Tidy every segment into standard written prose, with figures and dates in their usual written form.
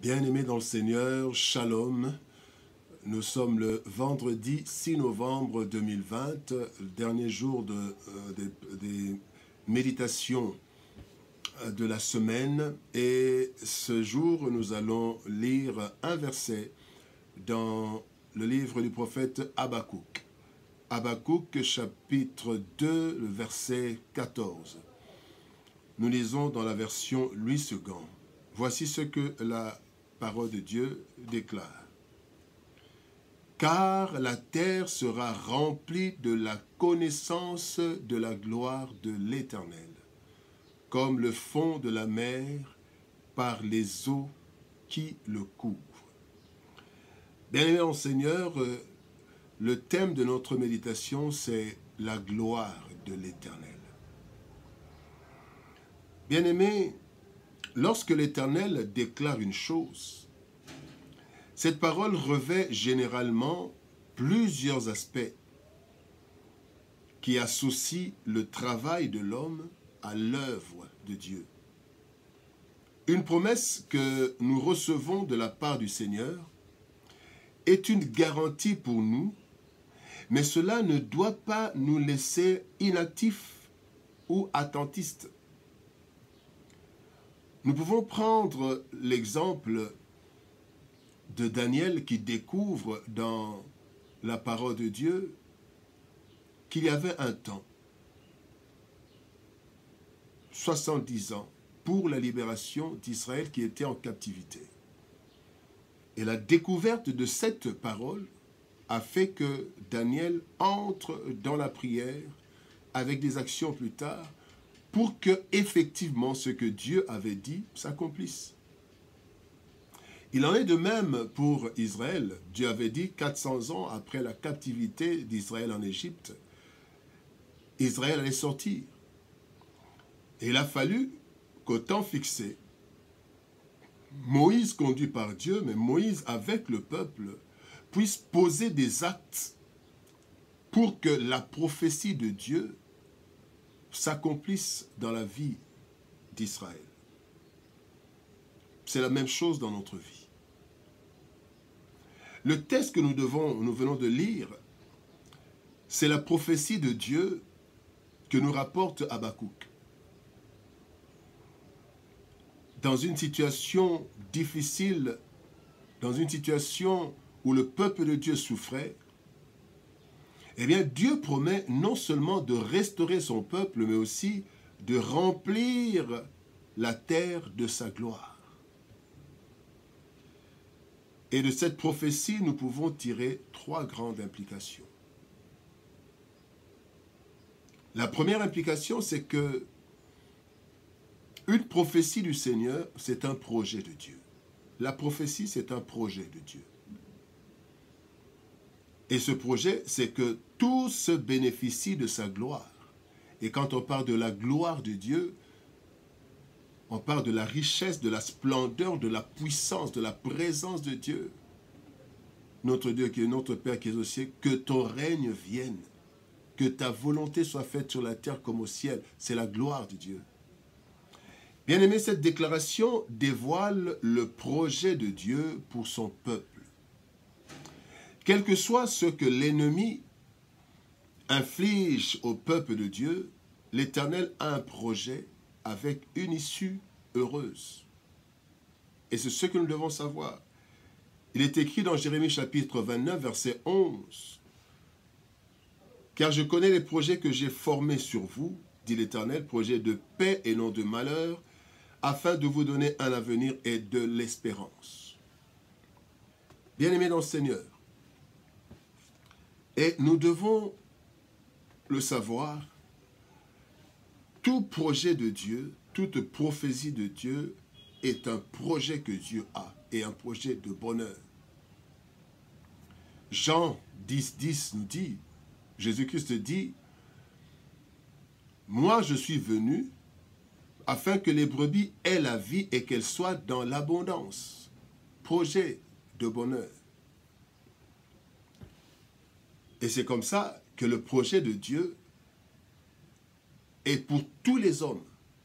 Bien-aimés dans le Seigneur, Shalom. Nous sommes le vendredi 6 novembre 2020, le dernier jour des méditations de la semaine. Et ce jour, nous allons lire un verset dans le livre du prophète Habakkuk. Habakkuk, chapitre 2, le verset 14. Nous lisons dans la version Louis II. Voici ce que la parole de Dieu déclare. Car la terre sera remplie de la connaissance de la gloire de l'Éternel, comme le fond de la mer par les eaux qui le couvrent. Bien-aimés en Seigneur, le thème de notre méditation, c'est la gloire de l'Éternel. Bien-aimés, lorsque l'Éternel déclare une chose, cette parole revêt généralement plusieurs aspects qui associent le travail de l'homme à l'œuvre de Dieu. Une promesse que nous recevons de la part du Seigneur est une garantie pour nous, mais cela ne doit pas nous laisser inactifs ou attentistes. Nous pouvons prendre l'exemple de Daniel qui découvre dans la parole de Dieu qu'il y avait un temps, 70 ans, pour la libération d'Israël qui était en captivité. Et la découverte de cette parole a fait que Daniel entre dans la prière avec des actions plus tard pour que effectivement ce que Dieu avait dit s'accomplisse. Il en est de même pour Israël. Dieu avait dit 400 ans après la captivité d'Israël en Égypte, Israël allait sortir. Et il a fallu qu'au temps fixé, Moïse conduit par Dieu, mais Moïse avec le peuple, puisse poser des actes pour que la prophétie de Dieu s'accomplisse dans la vie d'Israël. C'est la même chose dans notre vie. Le texte que nous venons de lire, c'est la prophétie de Dieu que nous rapporte Habakkuk. Dans une situation difficile, dans une situation où le peuple de Dieu souffrait, eh bien Dieu promet non seulement de restaurer son peuple, mais aussi de remplir la terre de sa gloire. Et de cette prophétie, nous pouvons tirer 3 grandes implications. La première implication, c'est que une prophétie du Seigneur, c'est un projet de Dieu. La prophétie, c'est un projet de Dieu. Et ce projet, c'est que tous bénéficient de sa gloire. Et quand on parle de la gloire de Dieu, on parle de la richesse, de la splendeur, de la puissance, de la présence de Dieu. Notre Dieu qui est notre Père qui est au ciel, que ton règne vienne, que ta volonté soit faite sur la terre comme au ciel. C'est la gloire de Dieu. Bien-aimé, cette déclaration dévoile le projet de Dieu pour son peuple. Quel que soit ce que l'ennemi inflige au peuple de Dieu, l'Éternel a un projet avec une issue heureuse. Et c'est ce que nous devons savoir. Il est écrit dans Jérémie chapitre 29, verset 11. « Car je connais les projets que j'ai formés sur vous, dit l'Éternel, projets de paix et non de malheur, afin de vous donner un avenir et de l'espérance. » Bien-aimés dans le Seigneur, et nous devons le savoir, tout projet de Dieu, toute prophétie de Dieu est un projet que Dieu a et un projet de bonheur. Jean 10, 10 nous dit, Jésus-Christ dit, « Moi je suis venu afin que les brebis aient la vie et qu'elles soient dans l'abondance. » Projet de bonheur. Et c'est comme ça que le projet de Dieu est pour tous les hommes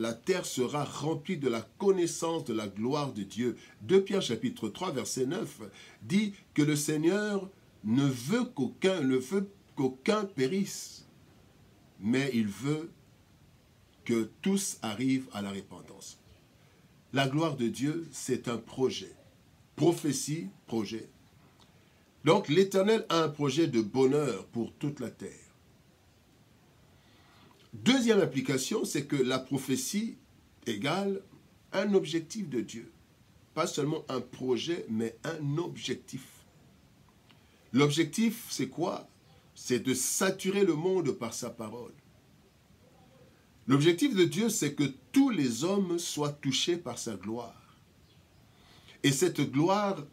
la terre sera remplie de la connaissance de la gloire de Dieu. 2 Pierre chapitre 3 verset 9 dit que le Seigneur ne veut qu'aucun périsse, mais il veut que tous arrivent à la repentance. La gloire de Dieu, c'est un projet. Prophétie, projet. Donc l'Éternel a un projet de bonheur pour toute la terre. Deuxième application, c'est que la prophétie égale un objectif de Dieu. Pas seulement un projet, mais un objectif. L'objectif, c'est quoi? C'est de saturer le monde par sa parole. L'objectif de Dieu, c'est que tous les hommes soient touchés par sa gloire. Et cette gloire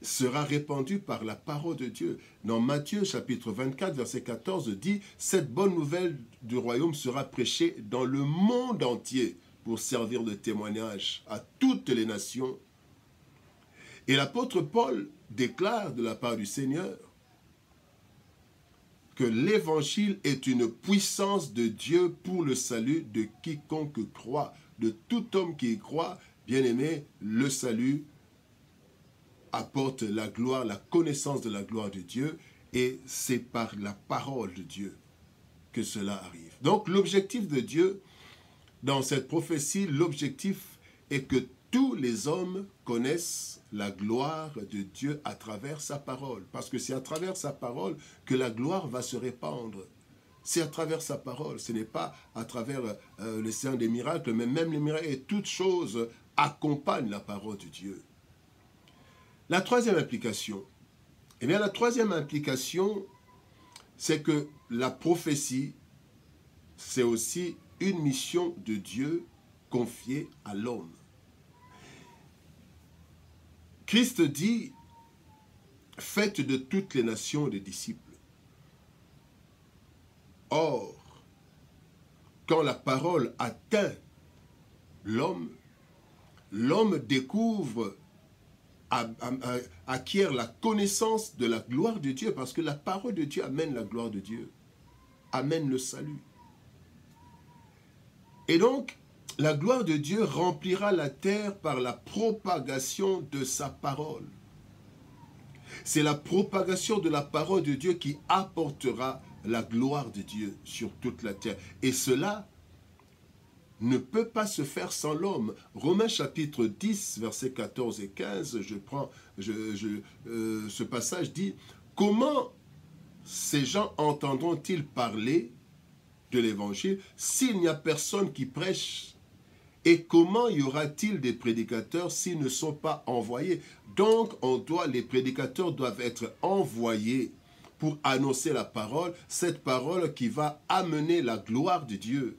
sera répandue par la parole de Dieu. Dans Matthieu chapitre 24, verset 14, dit « Cette bonne nouvelle du royaume sera prêchée dans le monde entier pour servir de témoignage à toutes les nations. » Et l'apôtre Paul déclare de la part du Seigneur que l'évangile est une puissance de Dieu pour le salut de quiconque croit. De tout homme qui y croit, bien aimé, le salut apporte la gloire, la connaissance de la gloire de Dieu, et c'est par la parole de Dieu que cela arrive. Donc l'objectif de Dieu, dans cette prophétie, l'objectif est que tous les hommes connaissent la gloire de Dieu à travers sa parole. Parce que c'est à travers sa parole que la gloire va se répandre. C'est à travers sa parole. Ce n'est pas à travers le séance des miracles, mais même les miracles et toutes choses accompagnent la parole de Dieu. La troisième implication, eh bien la troisième implication, c'est que la prophétie, c'est aussi une mission de Dieu confiée à l'homme. Christ dit, faites de toutes les nations des disciples. Or, quand la parole atteint l'homme, l'homme découvre, acquiert la connaissance de la gloire de Dieu, parce que la parole de Dieu amène la gloire de Dieu, amène le salut. Et donc, la gloire de Dieu remplira la terre par la propagation de sa parole. C'est la propagation de la parole de Dieu qui apportera la gloire de Dieu sur toute la terre. Et cela ne peut pas se faire sans l'homme. Romains chapitre 10, versets 14 et 15, ce passage dit, « Comment ces gens entendront-ils parler de l'évangile s'il n'y a personne qui prêche ? Et comment y aura-t-il des prédicateurs s'ils ne sont pas envoyés? » Donc, les prédicateurs doivent être envoyés pour annoncer la parole, cette parole qui va amener la gloire de Dieu.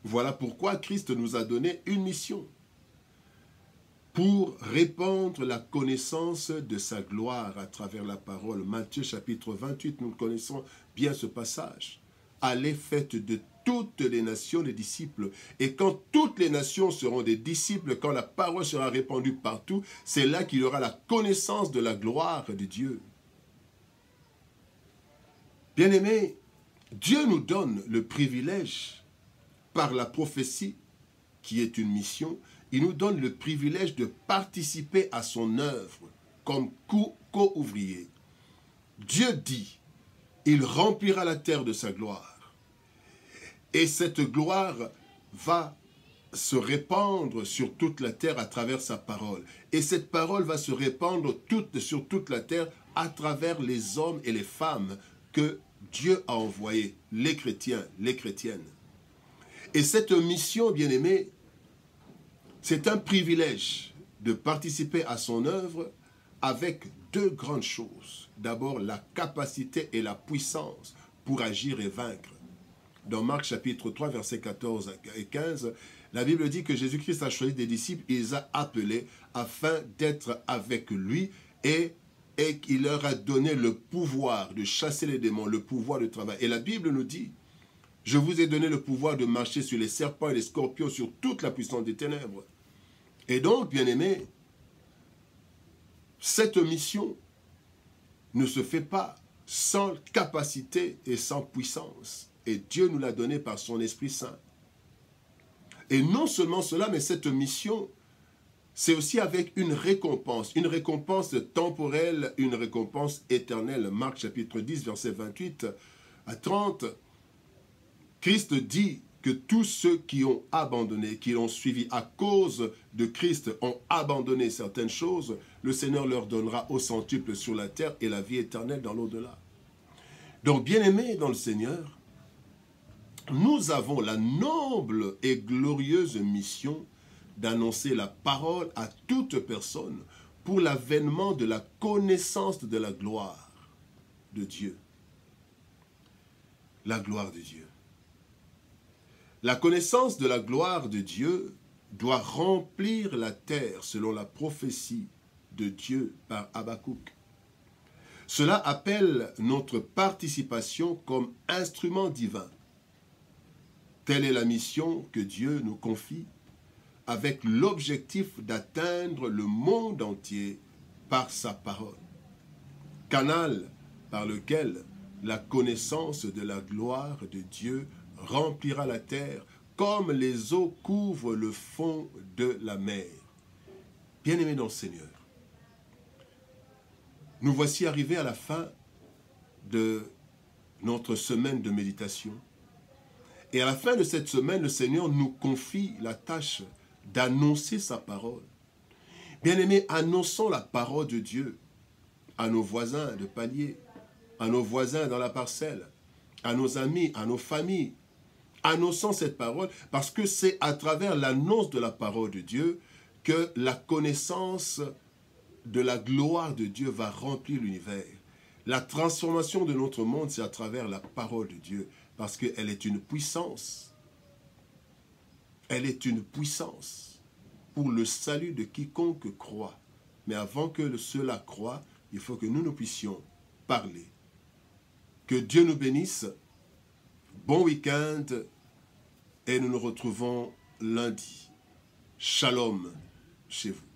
Voilà pourquoi Christ nous a donné une mission pour répandre la connaissance de sa gloire à travers la parole. Matthieu chapitre 28, nous connaissons bien ce passage. Allez, faites de toutes les nations des disciples. Et quand toutes les nations seront des disciples, quand la parole sera répandue partout, c'est là qu'il y aura la connaissance de la gloire de Dieu. Bien-aimés, Dieu nous donne le privilège, par la prophétie, qui est une mission, il nous donne le privilège de participer à son œuvre comme co-ouvrier. Dieu dit, il remplira la terre de sa gloire. Et cette gloire va se répandre sur toute la terre à travers sa parole. Et cette parole va se répandre sur toute la terre à travers les hommes et les femmes que Dieu a envoyés, les chrétiens, les chrétiennes. Et cette mission, bien-aimée, c'est un privilège de participer à son œuvre avec deux grandes choses. D'abord, la capacité et la puissance pour agir et vaincre. Dans Marc chapitre 3, versets 14 et 15, la Bible dit que Jésus-Christ a choisi des disciples, il les a appelés afin d'être avec lui et qu'il leur a donné le pouvoir de chasser les démons, le pouvoir de travail. Et la Bible nous dit, je vous ai donné le pouvoir de marcher sur les serpents et les scorpions, sur toute la puissance des ténèbres. Et donc, bien-aimés, cette mission ne se fait pas sans capacité et sans puissance. Et Dieu nous l'a donné par son Esprit Saint. Et non seulement cela, mais cette mission, c'est aussi avec une récompense temporelle, une récompense éternelle. Marc chapitre 10, versets 28 à 30, Christ dit que tous ceux qui ont abandonné, qui l'ont suivi à cause de Christ, ont abandonné certaines choses, le Seigneur leur donnera au centuple sur la terre et la vie éternelle dans l'au-delà. Donc, bien-aimés dans le Seigneur, nous avons la noble et glorieuse mission d'annoncer la parole à toute personne pour l'avènement de la connaissance de la gloire de Dieu. La gloire de Dieu. La connaissance de la gloire de Dieu doit remplir la terre selon la prophétie de Dieu par Habakkuk. Cela appelle notre participation comme instrument divin. Telle est la mission que Dieu nous confie avec l'objectif d'atteindre le monde entier par sa parole. Canal par lequel la connaissance de la gloire de Dieu remplira la terre comme les eaux couvrent le fond de la mer. Bien-aimés dans le Seigneur, nous voici arrivés à la fin de notre semaine de méditation. Et à la fin de cette semaine, le Seigneur nous confie la tâche d'annoncer sa parole. Bien-aimés, annonçons la parole de Dieu à nos voisins de palier, à nos voisins dans la parcelle, à nos amis, à nos familles. Annonçons cette parole parce que c'est à travers l'annonce de la parole de Dieu que la connaissance de la gloire de Dieu va remplir l'univers. La transformation de notre monde, c'est à travers la parole de Dieu parce qu'elle est une puissance. Elle est une puissance pour le salut de quiconque croit. Mais avant que cela croie, il faut que nous puissions parler. Que Dieu nous bénisse. Bon week-end et nous nous retrouvons lundi. Shalom chez vous.